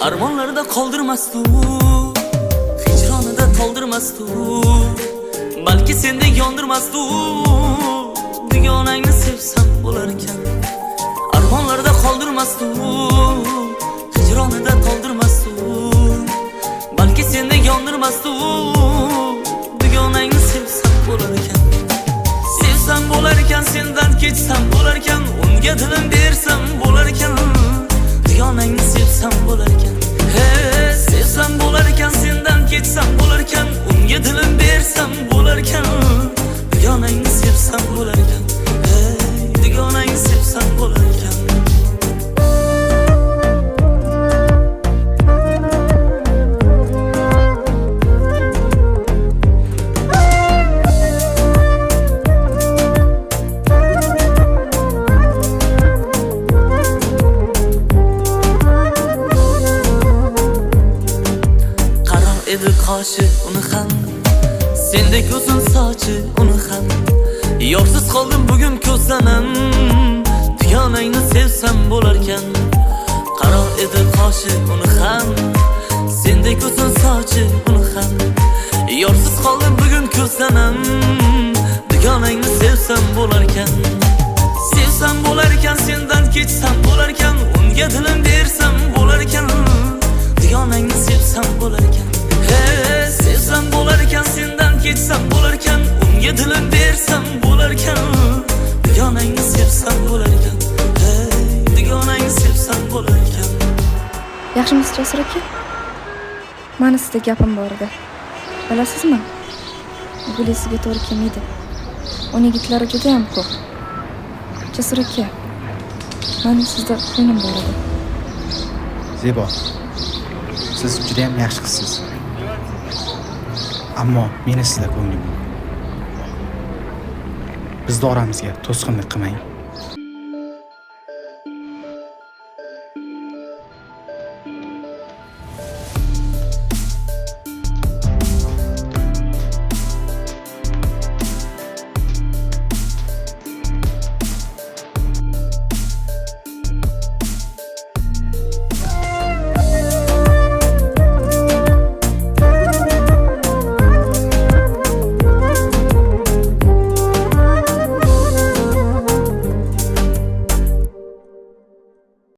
Armonlarda qoldirmasdi u, hijronida to'ldirmasdi u, balki senda yondirmasdi u. Dugonangni sevsam bo'lar ekan. Armonlarda qoldirmasdi u, hijronida to'ldirmasdi u, balki senda yondirmasdi u. Dugonangni sevsam bo'lar ekan. Sevsam bo'lar ekan, sendan kechsam bo'lar ekan, unga dilim bersam bo'lar ekan. Dugonangni sevsam bo'lar ekan. Sevsam bo'lar ekan, sendan kechsam bo'lar ekan, unga dilim bersam bo'lar ekan. Dugonangni sevsam bo'lar ekan. Dugonangni sevsam bo'lar ekan. Edi qoshi uni ham, sendek uzun sochi uni ham. Yorsiz qoldim bugun ko'zlanam, dugonangni sevsam bo'lar ekan. Qaro edi qoshi uni ham, sendek uzun sochi uni ham. Yorsiz qoldim bugun ko'zlanam, dugonangni sevsam bo'lar ekan. Sevsam bo'lar ekan, sendan kechsam bo'lar ekan, unga dilim bersam bo'lar ekan. Dugonangni sevsam bo'lar ekan. Sevsam bo'lar ekan, sendan kechsam bo'lar ekan, unga dilim bersam bo'lar ekan. Dugonangni sevsam bo'lar ekan. Dugonangni sevsam bo'lar ekan. Yaxshimisiz Jasur aka? Meni sizga gapim bor edi. Bilasizmi? Guli sizga to'g'ri kelmaydi. Uning yigitlari juda ham ko'p. Jasur aka, meni sizda qo'ynim bor edi. Zebo, siz juda ham yaxshi qizsiz. Ammo meni sizda ko'nglim yo'q. Bizning oramizga to'sqinlik qilmang.